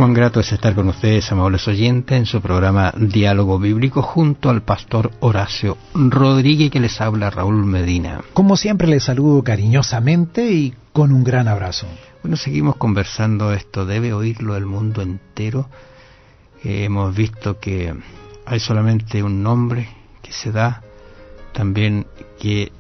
Cuán grato es estar con ustedes, amables oyentes, en su programa Diálogo Bíblico, junto al pastor Horacio Rodríguez, que les habla Raúl Medina. Como siempre, les saludo cariñosamente y con un gran abrazo. Bueno, seguimos conversando esto, ¿debe oírlo el mundo entero? Hemos visto que hay solamente un nombre que se da, también que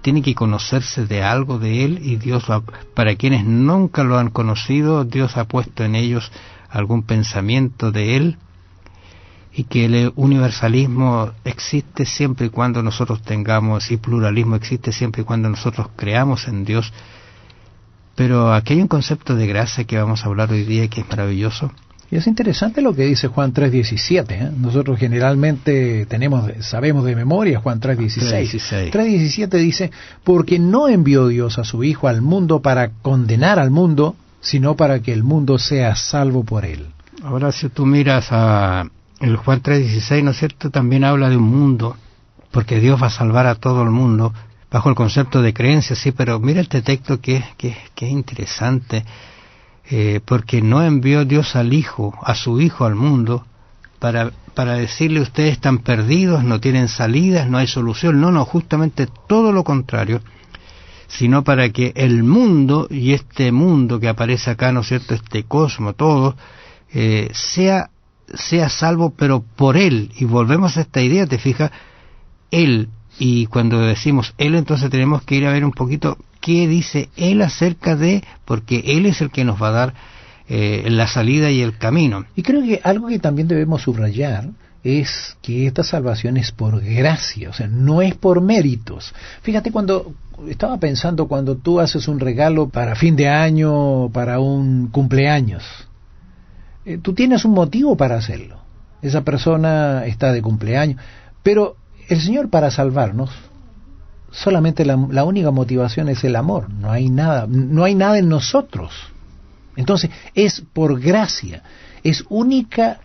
tiene que conocerse de algo de él, y Dios, para quienes nunca lo han conocido, Dios ha puesto en ellos algún pensamiento de él, y que el universalismo existe siempre y cuando nosotros tengamos, y pluralismo existe siempre y cuando nosotros creamos en Dios. Pero aquí hay un concepto de gracia que vamos a hablar hoy día, que es maravilloso. Y es interesante lo que dice Juan 3:17, ¿eh? Nosotros generalmente sabemos de memoria Juan 3:16. 3:17 dice, porque no envió Dios a su Hijo al mundo para condenar al mundo, sino para que el mundo sea salvo por él. Ahora, si tú miras a el Juan 3:16, ¿no es cierto?, también habla de un mundo, porque Dios va a salvar a todo el mundo, bajo el concepto de creencia, sí, pero mira este texto que es interesante. Porque no envió Dios al Hijo, a su Hijo al mundo, para decirle ustedes están perdidos, no tienen salidas, no hay solución. No, justamente todo lo contrario, sino para que el mundo, y este mundo que aparece acá, ¿no es cierto?, este cosmos, todo, sea salvo, pero por Él. Y volvemos a esta idea, te fijas, Él, y cuando decimos Él, entonces tenemos que ir a ver un poquito qué dice Él acerca de, porque Él es el que nos va a dar la salida y el camino. Y creo que algo que también debemos subrayar es que esta salvación es por gracia, o sea, no es por méritos. Fíjate, estaba pensando cuando tú haces un regalo para fin de año, para un cumpleaños, tú tienes un motivo para hacerlo. Esa persona está de cumpleaños, pero el Señor, para salvarnos, solamente la única motivación es el amor. No hay nada en nosotros. Entonces es por gracia, es únicamente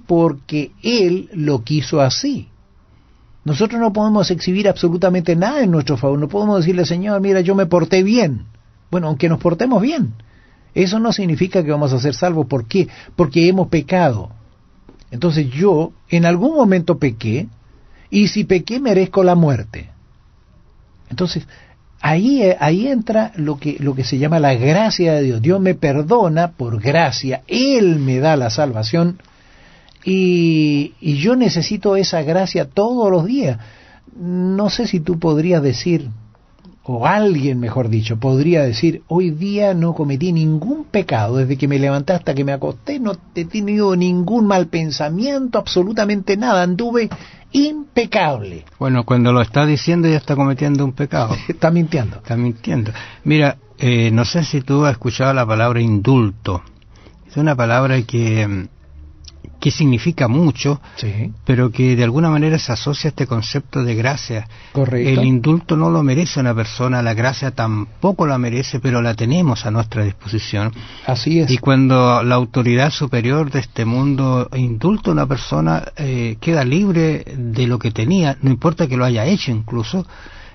porque Él lo quiso así. Nosotros no podemos exhibir absolutamente nada en nuestro favor. No podemos decirle, Señor, mira, yo me porté bien. Bueno, aunque nos portemos bien, eso no significa que vamos a ser salvos. ¿Por qué? Porque hemos pecado. Entonces yo en algún momento pequé, y si pequé merezco la muerte. Entonces ahí entra lo que se llama la gracia de Dios. Dios me perdona por gracia, Él me da la salvación, y yo necesito esa gracia todos los días. No sé si tú podrías decir, o alguien mejor dicho, podría decir, hoy día no cometí ningún pecado, desde que me levanté hasta que me acosté, no he tenido ningún mal pensamiento, absolutamente nada, anduve impecable. Bueno, cuando lo está diciendo ya está cometiendo un pecado. Está mintiendo. Mira, no sé si tú has escuchado la palabra indulto. Es una palabra que significa mucho, sí, pero que de alguna manera se asocia a este concepto de gracia. Correcto. El indulto no lo merece una persona, la gracia tampoco la merece, pero la tenemos a nuestra disposición. Así es. Y cuando la autoridad superior de este mundo indulta a una persona, queda libre de lo que tenía, no importa que lo haya hecho incluso,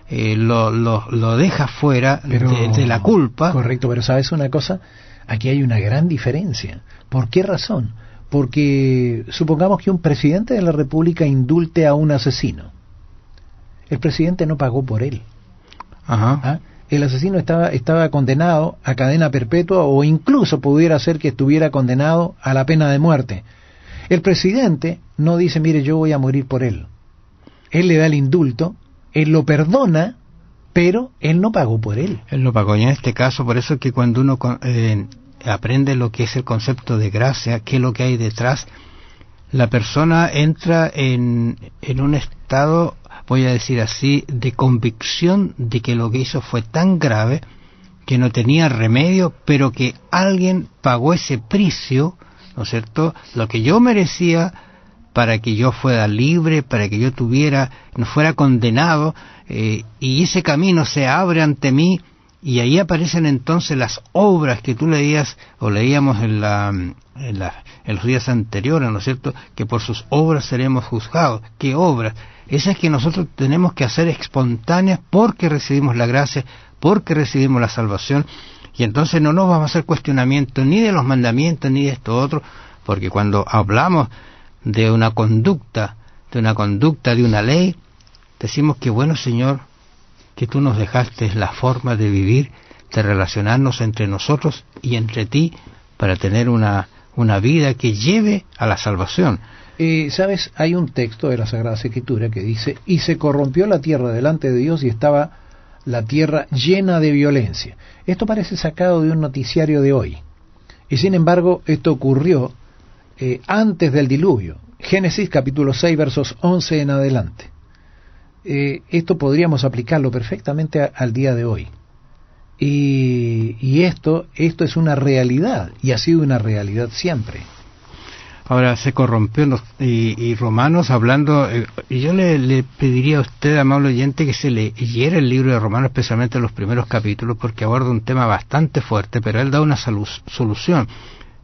lo deja fuera de la culpa. Correcto, pero ¿sabes una cosa? Aquí hay una gran diferencia. ¿Por qué razón? Porque supongamos que un presidente de la República indulte a un asesino. El presidente no pagó por él. Ajá. ¿Ah? El asesino estaba condenado a cadena perpetua, o incluso pudiera ser que estuviera condenado a la pena de muerte. El presidente no dice, mire, yo voy a morir por él. Él le da el indulto, él lo perdona, pero él no pagó por él. Él no pagó, y en este caso, por eso es que cuando uno aprende lo que es el concepto de gracia, qué es lo que hay detrás, la persona entra en un estado, voy a decir así, de convicción de que lo que hizo fue tan grave que no tenía remedio, pero que alguien pagó ese precio, ¿no es cierto?, lo que yo merecía, para que yo fuera libre, para que yo no fuera condenado, y ese camino se abre ante mí. Y ahí aparecen entonces las obras que tú leías o leíamos en los días anteriores, ¿no es cierto?, que por sus obras seremos juzgados. ¿Qué obras? Esas que nosotros tenemos que hacer espontáneas porque recibimos la gracia, porque recibimos la salvación. Y entonces no nos vamos a hacer cuestionamiento ni de los mandamientos ni de esto otro, porque cuando hablamos de una conducta, de una ley, decimos que bueno, Señor, que tú nos dejaste la forma de vivir, de relacionarnos entre nosotros y entre ti, para tener una vida que lleve a la salvación. ¿Sabes? Hay un texto de la Sagrada Escritura que dice: y se corrompió la tierra delante de Dios y estaba la tierra llena de violencia. Esto parece sacado de un noticiario de hoy. Y sin embargo, esto ocurrió antes del diluvio. Génesis capítulo 6, versos 11 en adelante. Esto podríamos aplicarlo perfectamente al día de hoy. Y esto es una realidad, y ha sido una realidad siempre. Ahora se corrompió, y Romanos hablando, y yo le pediría a usted, amable oyente, que se leyera el libro de Romanos, especialmente los primeros capítulos, porque aborda un tema bastante fuerte, pero él da una solución.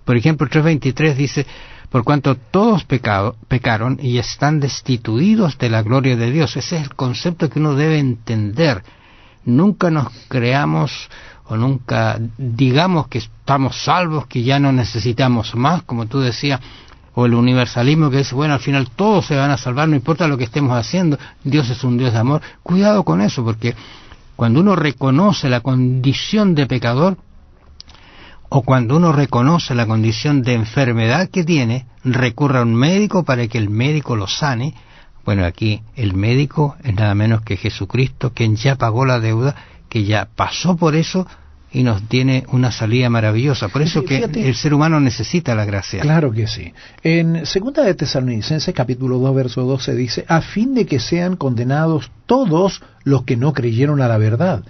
Por ejemplo, 3:23 dice: por cuanto todos pecaron y están destituidos de la gloria de Dios. Ese es el concepto que uno debe entender. Nunca nos creamos o nunca digamos que estamos salvos, que ya no necesitamos más, como tú decías, o el universalismo que dice, bueno, al final todos se van a salvar, no importa lo que estemos haciendo, Dios es un Dios de amor. Cuidado con eso, porque cuando uno reconoce la condición de pecador, o cuando uno reconoce la condición de enfermedad que tiene, recurre a un médico para que el médico lo sane. Bueno, aquí el médico es nada menos que Jesucristo, quien ya pagó la deuda, que ya pasó por eso y nos tiene una salida maravillosa. Por eso que el ser humano necesita la gracia. Claro que sí. En 2 de Tesalonicenses, capítulo 2, verso 12, dice: a fin de que sean condenados todos los que no creyeron a la verdad.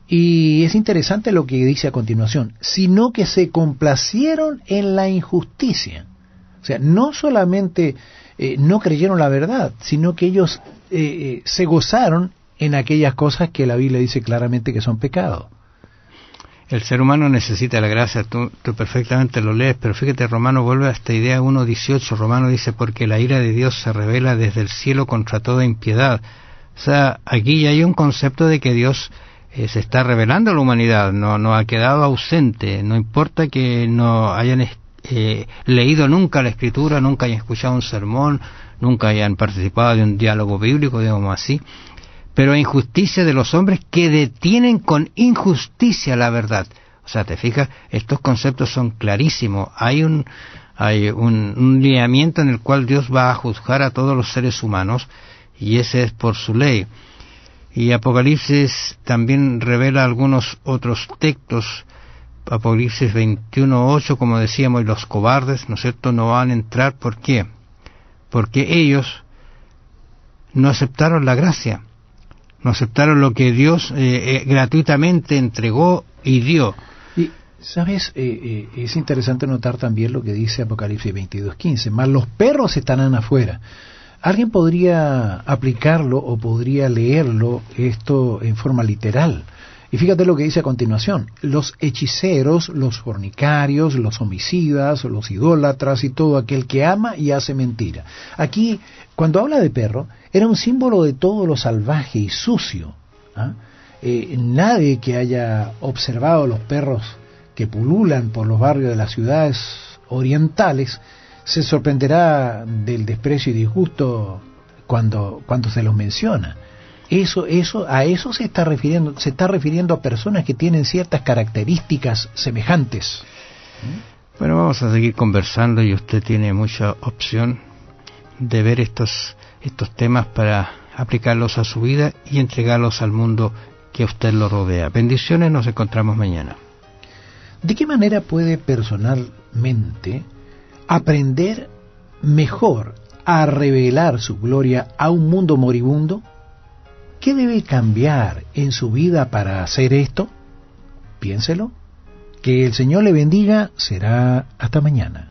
Y es interesante lo que dice a continuación: sino que se complacieron en la injusticia. O sea, no solamente no creyeron la verdad, sino que ellos se gozaron en aquellas cosas que la Biblia dice claramente que son pecado. El ser humano necesita la gracia, tú perfectamente lo lees, pero fíjate, Romano vuelve a esta idea 1:18, Romano dice: porque la ira de Dios se revela desde el cielo contra toda impiedad. O sea, aquí ya hay un concepto de que Dios se está revelando a la humanidad, no ha quedado ausente, no importa que no hayan leído nunca la Escritura, nunca hayan escuchado un sermón, nunca hayan participado de un diálogo bíblico, digamos así, pero hay injusticia de los hombres que detienen con injusticia la verdad. O sea, te fijas, estos conceptos son clarísimos. Hay un lineamiento en el cual Dios va a juzgar a todos los seres humanos, y ese es por su ley. Y Apocalipsis también revela algunos otros textos. Apocalipsis 21:8, como decíamos, y los cobardes, ¿no es cierto?, no van a entrar. ¿Por qué? Porque ellos no aceptaron la gracia, no aceptaron lo que Dios gratuitamente entregó y dio. Y, ¿sabes? Es interesante notar también lo que dice Apocalipsis 22:15, mas los perros estarán afuera. Alguien podría aplicarlo o podría leerlo esto en forma literal. Y fíjate lo que dice a continuación: los hechiceros, los fornicarios, los homicidas, los idólatras y todo aquel que ama y hace mentira. Aquí, cuando habla de perro, era un símbolo de todo lo salvaje y sucio. Nadie que haya observado los perros que pululan por los barrios de las ciudades orientales se sorprenderá del desprecio y disgusto cuando se los menciona. A eso se está refiriendo a personas que tienen ciertas características semejantes. Bueno, vamos a seguir conversando, y usted tiene mucha opción de ver estos temas para aplicarlos a su vida y entregarlos al mundo que a usted lo rodea. Bendiciones, nos encontramos mañana. ¿De qué manera puede personalmente aprender mejor a revelar su gloria a un mundo moribundo? ¿Qué debe cambiar en su vida para hacer esto? Piénselo. Que el Señor le bendiga. Será hasta mañana.